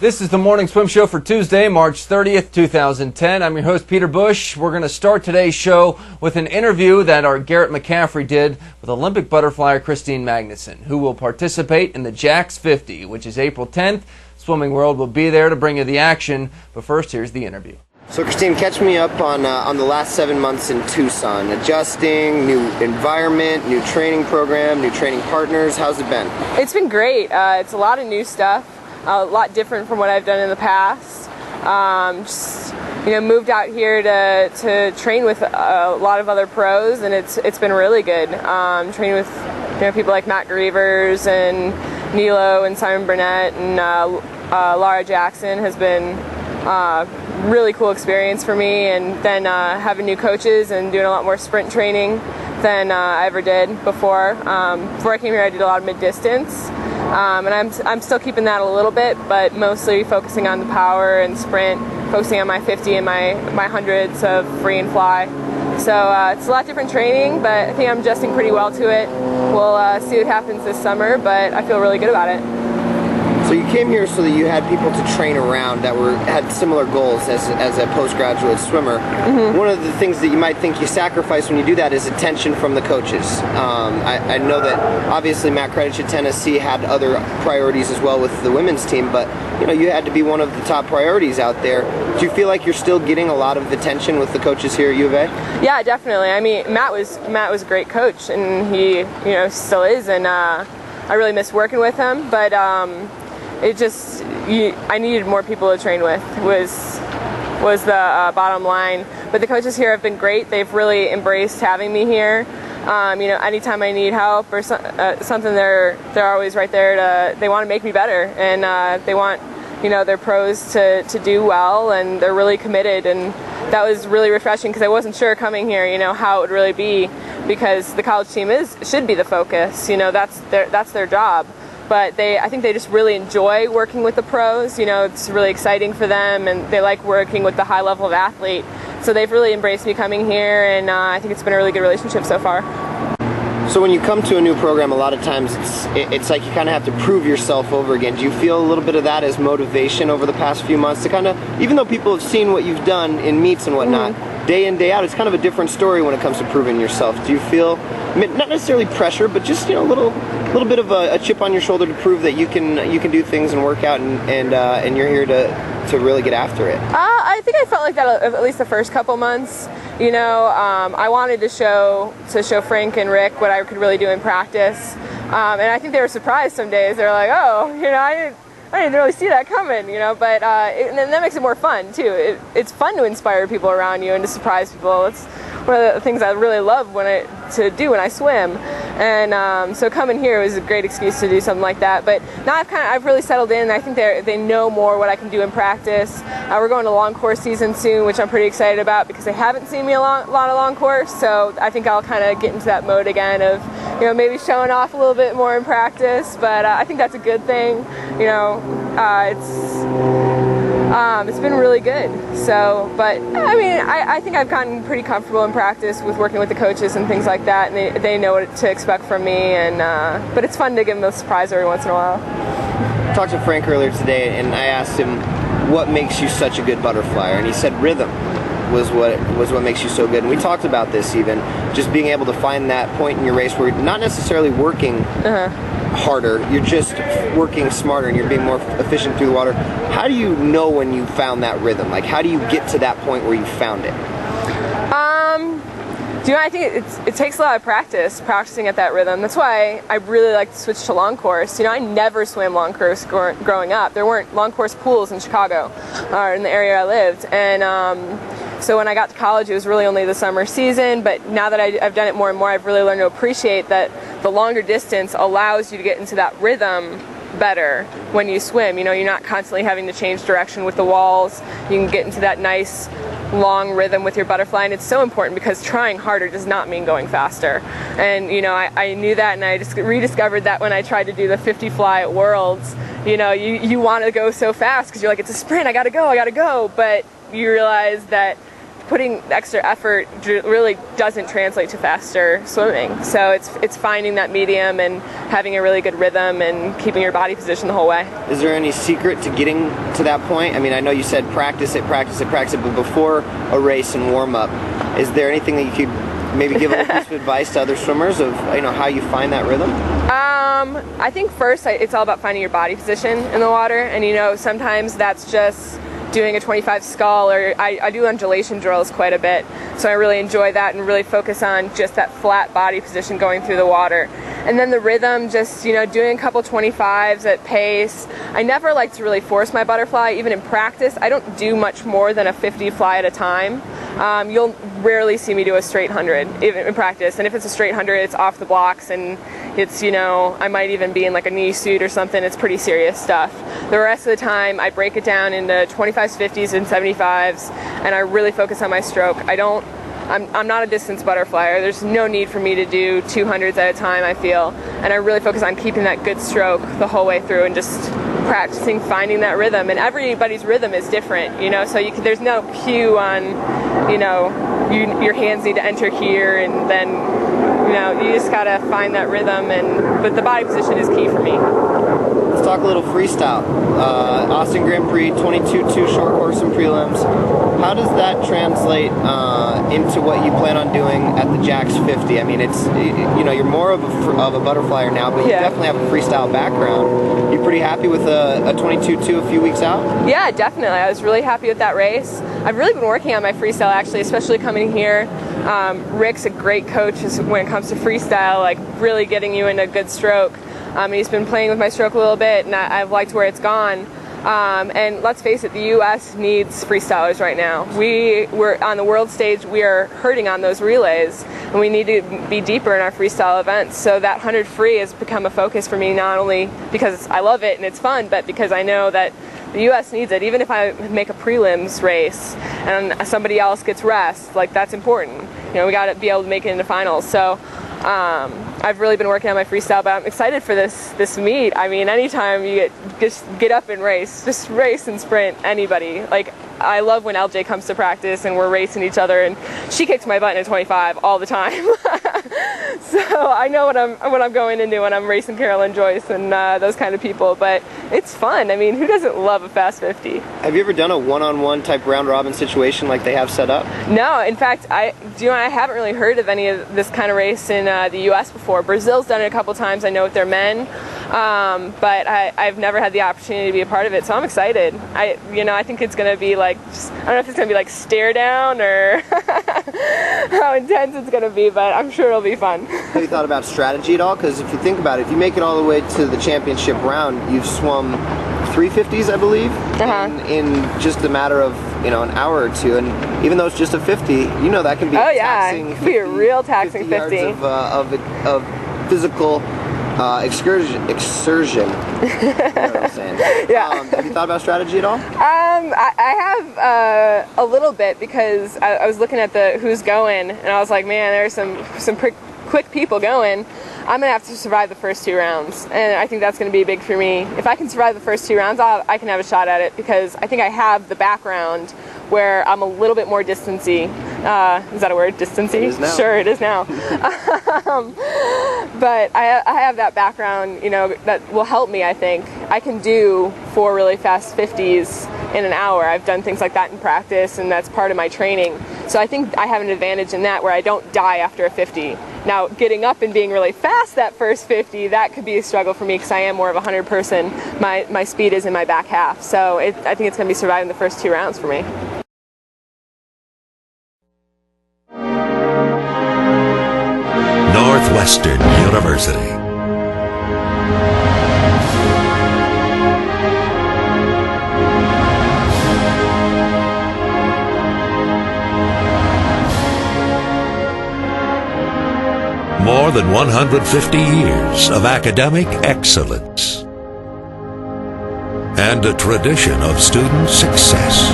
This is the Morning Swim Show for Tuesday, March 30th, 2010. I'm your host, Peter Bush. We're going to start today's show with an interview that our Garrett McCaffrey did with Olympic butterflyer Christine Magnuson, who will participate in the Jax 50, which is April 10th. Swimming World will be there to bring you the action. But first, here's the interview. So Christine, catch me up on the last 7 months in Tucson. Adjusting, new environment, new training program, new training partners. How's it been? It's been great. It's a lot of new stuff. A lot different from what I've done in the past. Moved out here to train with a lot of other pros, and it's been really good. Training with people like Matt Grievers and Nilo and Simon Burnett and Laura Jackson has been really cool experience for me. And then having new coaches and doing a lot more sprint training than I ever did before. Before I came here, I did a lot of mid-distance. And I'm still keeping that a little bit, but mostly focusing on the power and sprint, focusing on my 50 and my hundreds of free and fly. So it's a lot different training, but I think I'm adjusting pretty well to it. We'll see what happens this summer, but I feel really good about it. So you came here so that you had people to train around that had similar goals as a postgraduate swimmer. Mm-hmm. One of the things that you might think you sacrifice when you do that is attention from the coaches. I know that obviously Matt Kredich at Tennessee had other priorities as well with the women's team, but you had to be one of the top priorities out there. Do you feel like you're still getting a lot of attention with the coaches here at U of A? Yeah, definitely. I mean, Matt was a great coach, and he still is, and I really miss working with him, but I needed more people to train with was the bottom line. But the coaches here have been great. They've really embraced having me here. Anytime I need help or something, they're always right there. They want to make me better, and they want their pros to do well, and they're really committed. And that was really refreshing because I wasn't sure coming here, how it would really be, because the college team should be the focus. That's their job. But I think they just really enjoy working with the pros. It's really exciting for them, and they like working with the high level of athlete. So they've really embraced me coming here, and I think it's been a really good relationship so far. So when you come to a new program, a lot of times it's like you kind of have to prove yourself over again. Do you feel a little bit of that as motivation over the past few months to kind of, even though people have seen what you've done in meets and whatnot, day in, day out, it's kind of a different story when it comes to proving yourself. Do you feel, not necessarily pressure, but just a little bit of a chip on your shoulder to prove that you can do things and work out, and you're here to really get after it? I think I felt like that at least the first couple months. I wanted to show Frank and Rick what I could really do in practice, and I think they were surprised some days. They're like, oh, I didn't really see that coming, but and then that makes it more fun too. It's fun to inspire people around you and to surprise people. It's one of the things I really love to do when I swim, and so coming here was a great excuse to do something like that. But now I've really settled in. I think they know more what I can do in practice. We're going to long course season soon, which I'm pretty excited about because they haven't seen me a lot of long course. So I think I'll kind of get into that mode again of maybe showing off a little bit more in practice. But I think that's a good thing. It's been really good. So, but I mean, I think I've gotten pretty comfortable in practice with working with the coaches and things like that, and they know what to expect from me. And but it's fun to give them a surprise every once in a while. I talked to Frank earlier today, and I asked him what makes you such a good butterflyer, and he said rhythm was what makes you so good. And we talked about this, even just being able to find that point in your race where you're not necessarily working harder, you're just working smarter and you're being more efficient through the water. How do you know when you found that rhythm? Like, how do you get to that point where you found it? I think it takes a lot of practicing at that rhythm. That's why I really like to switch to long course. I never swam long course growing up. There weren't long course pools in Chicago or in the area I lived, and so when I got to college, it was really only the summer season. But now that I've done it more and more, I've really learned to appreciate that the longer distance allows you to get into that rhythm better when you swim. You're not constantly having to change direction with the walls. You can get into that nice long rhythm with your butterfly, and it's so important because trying harder does not mean going faster. And I knew that, and I just rediscovered that when I tried to do the 50 fly at Worlds. You want to go so fast because you're like, it's a sprint, I gotta go, but you realize that putting extra effort really doesn't translate to faster swimming. So it's finding that medium and having a really good rhythm and keeping your body position the whole way. Is there any secret to getting to that point? I mean, I know you said practice it, but before a race and warm up, is there anything that you could maybe give a little piece of advice to other swimmers of how you find that rhythm? I think first it's all about finding your body position in the water, and sometimes that's just doing a 25 scull, or I do undulation drills quite a bit, so I really enjoy that and really focus on just that flat body position going through the water. And then the rhythm, just doing a couple 25s at pace. I never like to really force my butterfly, even in practice. I don't do much more than a 50 fly at a time. You'll rarely see me do a straight 100 even in practice, and if it's a straight 100, it's off the blocks, and it's I might even be in like a knee suit or something. It's pretty serious stuff. The rest of the time I break it down into 25s, 50s, and 75s, and I really focus on my stroke. I'm not a distance butterflyer. There's no need for me to do 200s at a time, I feel, and I really focus on keeping that good stroke the whole way through and just practicing finding that rhythm. And everybody's rhythm is different, so there's no cue on your hands need to enter here, and then you just gotta find that rhythm, but the body position is key for me. Let's talk a little freestyle. Austin Grand Prix, 22.2 short course and prelims. How does that translate into what you plan on doing at the Jax 50? I mean, you're more of a butterflyer now, but you definitely have a freestyle background. You pretty happy with a 22.2 a few weeks out? Yeah, definitely. I was really happy with that race. I've really been working on my freestyle, actually, especially coming here. Rick's a great coach when it comes to freestyle, like really getting you in a good stroke. He's been playing with my stroke a little bit, and I've liked where it's gone. And let's face it, the U.S. needs freestylers right now. We're on the world stage. We are hurting on those relays, and we need to be deeper in our freestyle events. So that 100 free has become a focus for me, not only because I love it and it's fun, but because I know that the U.S. needs it. Even if I make a prelims race and somebody else gets rest, like that's important. We got to be able to make it into finals. So I've really been working on my freestyle, but I'm excited for this meet. I mean, anytime you just get up and race, just race and sprint anybody. Like, I love when LJ comes to practice and we're racing each other, and she kicks my butt in a 25 all the time. So I know what I'm going into when I'm racing Carolyn Joyce and those kind of people, but it's fun. I mean, who doesn't love a fast 50? Have you ever done a one-on-one type round-robin situation like they have set up? No, in fact, I haven't really heard of any of this kind of race in the U.S. before. Brazil's done it a couple times, I know, with their men, but I've never had the opportunity to be a part of it, so I'm excited. I think it's going to be like, I don't know if it's going to be like stare down or how intense it's going to be, but I'm sure it'll be fun. Have you thought about strategy at all? Because if you think about it, if you make it all the way to the championship round, you've swum 350s, I believe, in just a matter of an hour or two. And even though it's just a 50, that can be taxing. It can be a real taxing 50 yards of physical exertion. You know what I'm saying? Yeah. Have you thought about strategy at all? I have a little bit, because I was looking at the who's going, and I was like, man, there's some quick people going. I'm going to have to survive the first 2 rounds, and I think that's going to be big for me. If I can survive the first 2 rounds, I can have a shot at it, because I think I have the background where I'm a little bit more distancy. Is that a word, distancy? It is now. Sure, it is now. But I have that background, that will help me, I think. I can do 4 really fast 50s in an hour. I've done things like that in practice, and that's part of my training. So I think I have an advantage in that, where I don't die after a 50. Now, getting up and being really fast that first 50, that could be a struggle for me, because I am more of a 100 person. My speed is in my back half. So I think it's going to be surviving the first 2 rounds for me. Northwestern University. More than 150 years of academic excellence and a tradition of student success.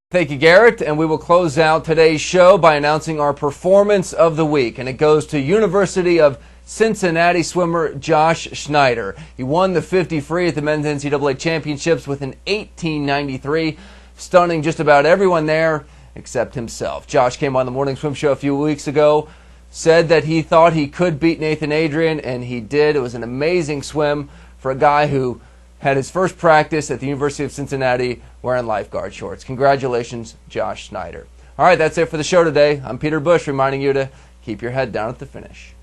Thank you, Garrett, and we will close out today's show by announcing our performance of the week, and it goes to University of Cincinnati swimmer Josh Schneider. He won the 50 free at the men's NCAA championships with an 18.93, stunning just about everyone there except himself. Josh came on the Morning Swim Show a few weeks ago, said that he thought he could beat Nathan Adrian, and he did. It was an amazing swim for a guy who had his first practice at the University of Cincinnati wearing lifeguard shorts. Congratulations, Josh Schneider. All right, that's it for the show today. I'm Peter Bush reminding you to keep your head down at the finish.